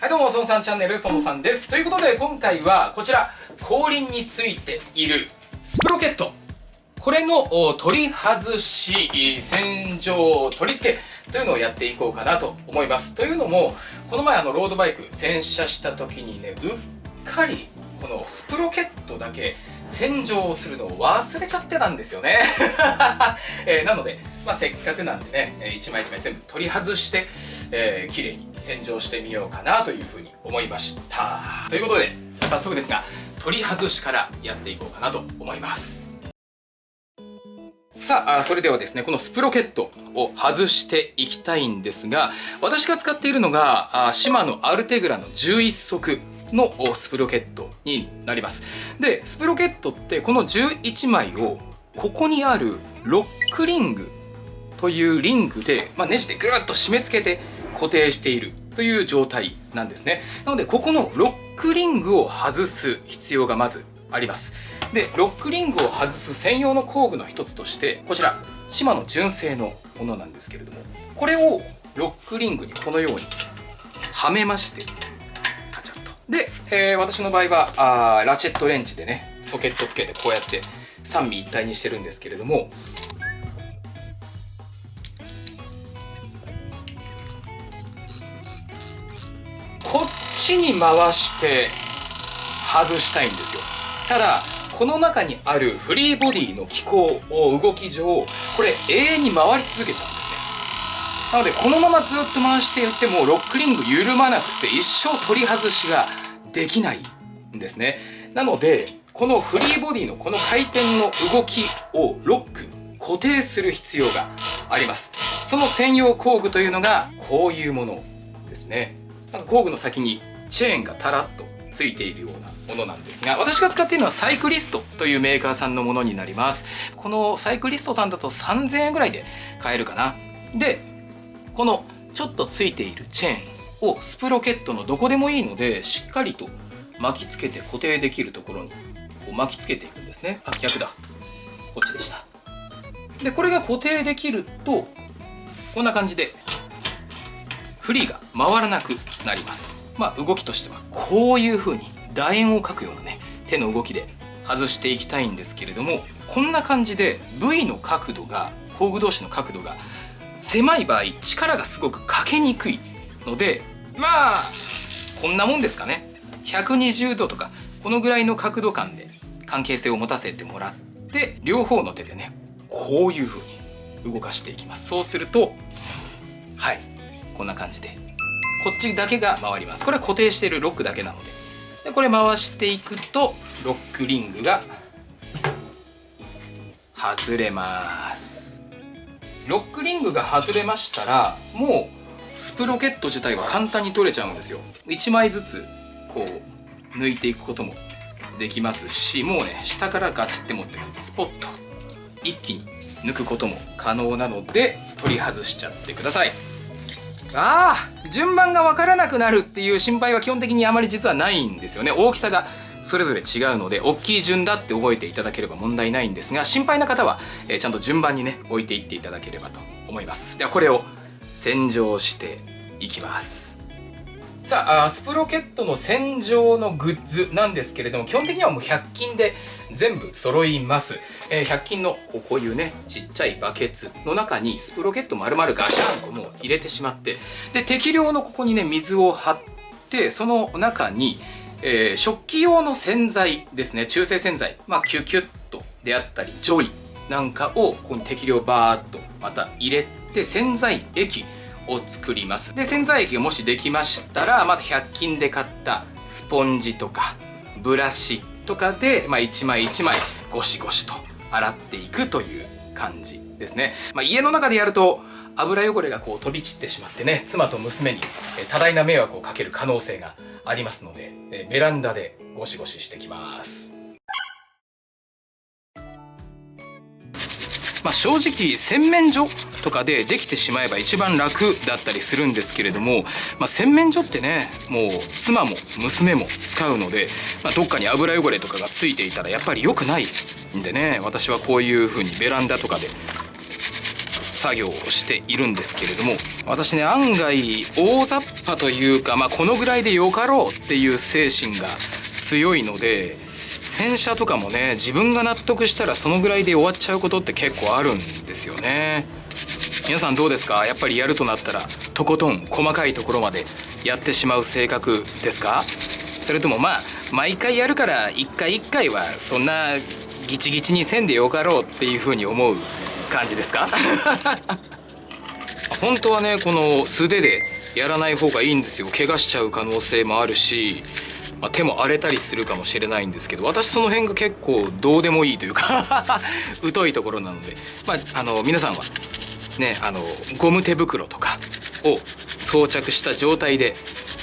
はい、どうも、そのさんチャンネル、そのさんです。ということで、今回はこちら、後輪についているスプロケット。これの取り外し、洗浄、取り付けというのをやっていこうかなと思います。というのも、この前ロードバイク洗車した時にね、うっかりこのスプロケットだけ洗浄をするのを忘れちゃってたんですよね。なので、せっかくなんでね、一枚一枚全部取り外して、綺麗に洗浄してみようかなというふうに思いました。ということで、早速ですが、取り外しからやっていこうかなと思います。さあ、それではですね、このスプロケットを外していきたいんですが、私が使っているのが、シマノアルテグラの11足のスプロケットになります。で、スプロケットってこの11枚をここにあるロックリングというリングで、ネジでぐるっと締め付けて固定しているという状態なんですね。なので、ここのロックリングを外す必要がまずあります。で、ロックリングを外す専用の工具の一つとして、こちら、シマノ純正のものなんですけれども、これをロックリングにこのようにはめまして、カチャッと。で、私の場合はラチェットレンチでね、ソケットつけてこうやって三位一体にしてるんですけれども、こっちに回して外したいんですよ。ただこの中にあるフリーボディの機構動き上、これ永遠に回り続けちゃうんですね。なのでこのままずっと回していってもロックリング緩まなくて一生取り外しができないんですね。なのでこのフリーボディのこの回転の動きをロック固定する必要があります。その専用工具というのがこういうものですね。工具の先にチェーンがタラッとついているようなものなんですが、私が使っているのはサイクリストというメーカーさんのものになります。このサイクリストさんだと3000円ぐらいで買えるかな。で、このちょっとついているチェーンをスプロケットのどこでもいいので、しっかりと巻きつけて固定できるところにこう巻きつけていくんですね。あ、逆だ。こっちでした。で、これが固定できると、こんな感じでフリーが回らなくなります。動きとしてはこういう風に楕円を描くようなね、手の動きで外していきたいんですけれども、こんな感じで V の角度が、工具同士の角度が狭い場合、力がすごくかけにくいので、こんなもんですかね。120度とかこのぐらいの角度感で関係性を持たせてもらって、両方の手でね、こういう風に動かしていきます。そうすると、はい、こんな感じでこっちだけが回ります。これは固定しているロックだけなので、これ回していくとロックリングが外れます。ロックリングが外れましたら、もうスプロケット自体は簡単に取れちゃうんですよ。1枚ずつこう抜いていくこともできますし、もうね、下からガチって持ってスポッと一気に抜くことも可能なので、取り外しちゃってください。順番が分からなくなるっていう心配は基本的にあまり実はないんですよね。大きさがそれぞれ違うので、大きい順だって覚えていただければ問題ないんですが、心配な方は、ちゃんと順番にね、置いていっていただければと思います。ではこれを洗浄していきます。さあ、スプロケットの洗浄のグッズなんですけれども、基本的にはもう100均で全部揃います。100均のこういうね、ちっちゃいバケツの中にスプロケット丸々ガシャンともう入れてしまって、で、適量のここにね、水を張って、その中に、食器用の洗剤ですね、中性洗剤、キュキュッとであったり、ジョイなんかをここに適量バーッとまた入れて、洗剤液を作ります。で、洗剤液がもしできましたら、また100均で買ったスポンジとかブラシとかで、一枚一枚ゴシゴシと洗っていくという感じですね。家の中でやると油汚れがこう飛び散ってしまってね、妻と娘に多大な迷惑をかける可能性がありますので、ベランダでゴシゴシしてきます。正直洗面所とかでできてしまえば一番楽だったりするんですけれども、洗面所ってね、もう妻も娘も使うので、どっかに油汚れとかがついていたらやっぱり良くないんでね、私はこういう風にベランダとかで作業をしているんですけれども、私ね案外大雑把というか、このぐらいでよかろうっていう精神が強いので、洗車とかもね自分が納得したらそのぐらいで終わっちゃうことって結構あるんですよね。皆さんどうですか？やっぱりやるとなったらとことん細かいところまでやってしまう性格ですか？それとも毎回やるから一回一回はそんなギチギチにせんでよかろうっていう風に思う感じですか？本当はねこの素手でやらない方がいいんですよ。怪我しちゃう可能性もあるし、手も荒れたりするかもしれないんですけど、私その辺が結構どうでもいいというか疎いところなので、皆さんはねゴム手袋とかを装着した状態で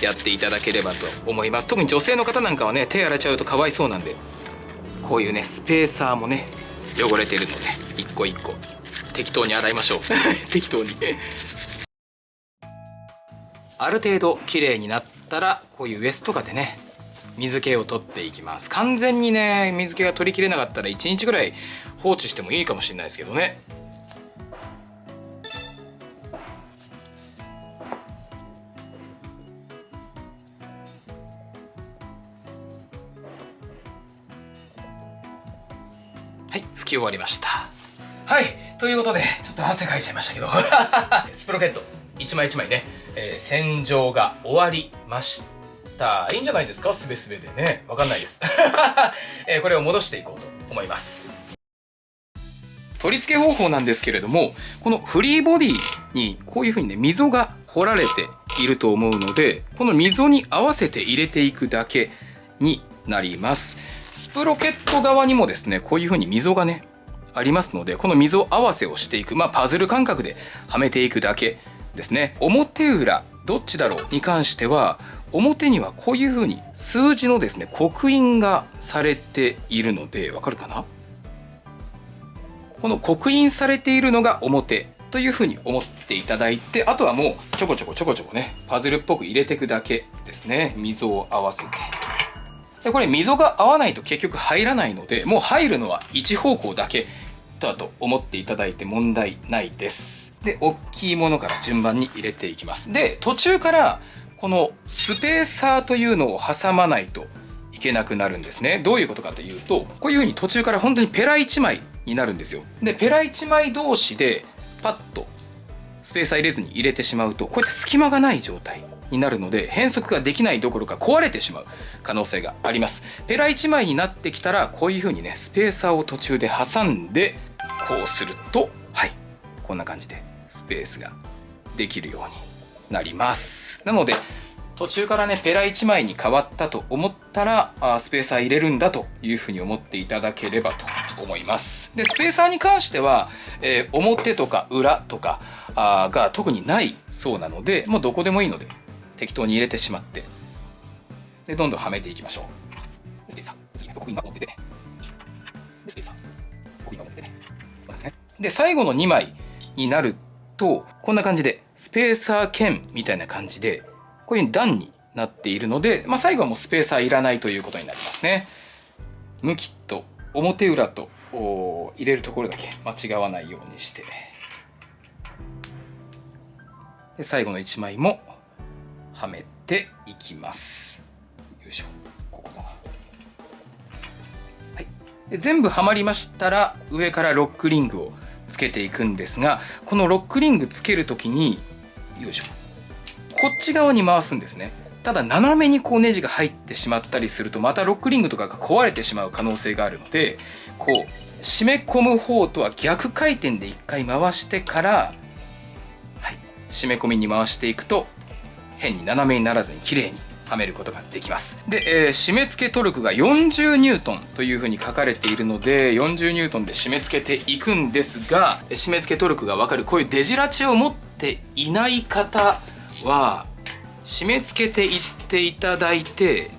やっていただければと思います。特に女性の方なんかはね手洗っちゃうとかわいそうなんで、こういうねスペーサーもね汚れてるので一個一個適当に洗いましょう適当にある程度綺麗になったら、こういうウエスとかでね水気を取っていきます。完全にね水気が取りきれなかったら1日ぐらい放置してもいいかもしれないですけどね。はい、拭き終わりました。はい、ということでちょっと汗かいちゃいましたけどスプロケット一枚一枚ね、洗浄が終わりました。いいんじゃないですか、すべすべでね。わかんないですこれを戻していこうと思います。取り付け方法なんですけれども、このフリーボディにこういう風にね溝が掘られていると思うので、この溝に合わせて入れていくだけになります。スプロケット側にもですねこういう風に溝がねありますので、この溝合わせをしていく、パズル感覚ではめていくだけですね。表裏どっちだろうに関しては、表にはこういう風に数字のですね刻印がされているので、わかるかな？この刻印されているのが表という風に思っていただいて、あとはもうちょこちょこねパズルっぽく入れていくだけですね。溝を合わせて、でこれ溝が合わないと結局入らないので、もう入るのは一方向だけだと思っていただいて問題ないです。で大きいものから順番に入れていきます。で途中からこのスペーサーというのを挟まないといけなくなるんですね。どういうことかというと、こういう風に途中から本当にペラ1枚になるんですよ。でペラ1枚同士でパッとスペーサー入れずに入れてしまうと、こうやって隙間がない状態になるので変速ができないどころか壊れてしまう可能性があります。ペラ1枚になってきたら、こういう風にねスペーサーを途中で挟んでこうすると、はいこんな感じでスペースができるようになります。なので途中からねペラ1枚に変わったと思ったらスペーサー入れるんだというふうに思っていただければと思います。でスペーサーに関しては、表とか裏とかが特にないそうなので、もうどこでもいいので適当に入れてしまって、でどんどんはめていきましょう。スペーサー次刻印が表で、でスペーサー刻印が表でね、そうですね。で最後の2枚になるとこんな感じでスペーサー剣みたいな感じでこういう段になっているので、最後はもうスペーサーいらないということになりますね。向きと表裏と入れるところだけ間違わないようにして、で最後の1枚もはめていきます。よいしょ、ここだな。はい、で全部はまりましたら上からロックリングをつけていくんですが、このロックリングつけるときによいしょこっち側に回すんですね。ただ斜めにこうネジが入ってしまったりすると、またロックリングとかが壊れてしまう可能性があるので、こう締め込む方とは逆回転で1回回してから、はい、締め込みに回していくと変に斜めにならずに綺麗にはめることができます。で、締め付けトルクが40ニュートンというふうに書かれているので、40ニュートンで締め付けていくんですが、締め付けトルクが分かるこういうデジラチを持っていない方は締め付けていっていただいて、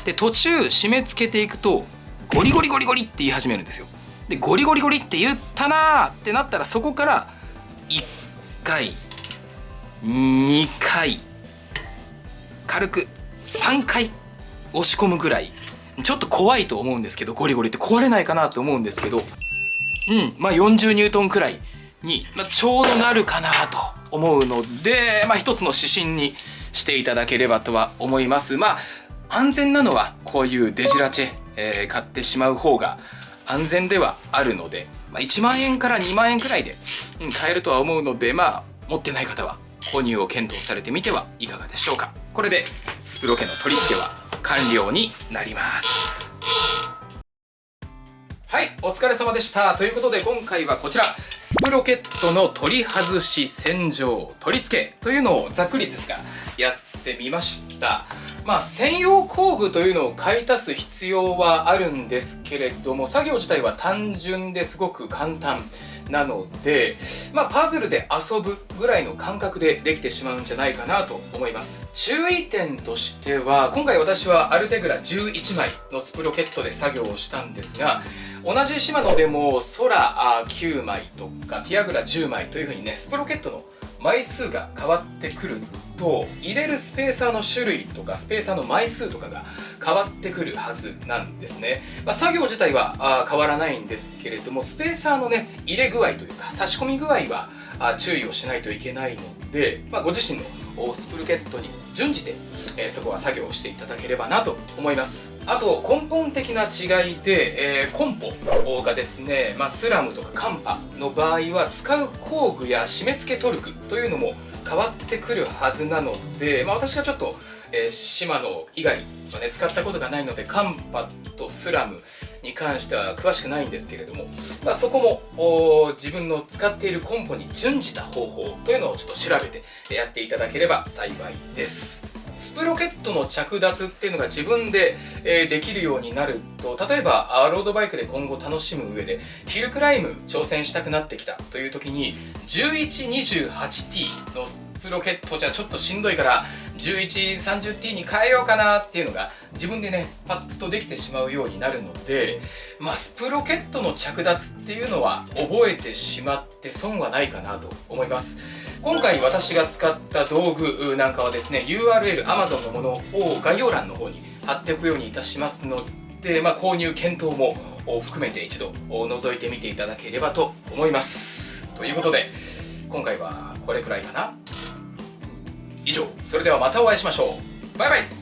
で途中締め付けていくとゴリゴリゴリゴリって言い始めるんですよ。でゴリゴリゴリって言ったなーってなったら、そこから1回2回軽く3回押し込むぐらい、ちょっと怖いと思うんですけど、ゴリゴリって壊れないかなと思うんですけど、40ニュートンくらいに、ちょうどなるかなと思うので、一つの指針にしていただければとは思います。安全なのはこういうデジラチェ、買ってしまう方が安全ではあるので、1万円から2万円くらいで、買えるとは思うので、持ってない方は購入を検討されてみてはいかがでしょうか。これでスプロケの取り付けは完了になります。はい、お疲れ様でした。ということで今回はこちら、スプロケットの取り外し洗浄取り付けというのをざっくりですがやってみました。専用工具というのを買い足す必要はあるんですけれども、作業自体は単純ですごく簡単なので、パズルで遊ぶぐらいの感覚でできてしまうんじゃないかなと思います。注意点としては、今回私はアルテグラ11枚のスプロケットで作業をしたんですが、同じシマノでもソラ9枚とかティアグラ10枚というふうにね、スプロケットの枚数が変わってくると、入れるスペーサーの種類とかスペーサーの枚数とかが変わってくるはずなんですね。作業自体は変わらないんですけれども、スペーサーのね、入れ具合というか差し込み具合は注意をしないといけないので、ご自身のスプロケットに準じて、そこは作業をしていただければなと思います。あと根本的な違いで、コンポがですね、スラムとかカンパの場合は使う工具や締め付けトルクというのも変わってくるはずなので、私がちょっと、シマノ以外はね使ったことがないので、カンパとスラムに関しては詳しくないんですけれども、そこも自分の使っているコンポに準じた方法というのをちょっと調べてやっていただければ幸いです。スプロケットの着脱っていうのが自分でできるようになると、例えばロードバイクで今後楽しむ上でヒルクライム挑戦したくなってきたという時に 1128T のスプロケットじゃちょっとしんどいから 1130T に変えようかなっていうのが自分でねパッとできてしまうようになるので、スプロケットの着脱っていうのは覚えてしまって損はないかなと思います。今回私が使った道具なんかはですね、 URL Amazon のものを概要欄の方に貼っておくようにいたしますので、購入検討も含めて一度覗いてみていただければと思います。ということで今回はこれくらいかな。以上、それではまたお会いしましょう。バイバイ。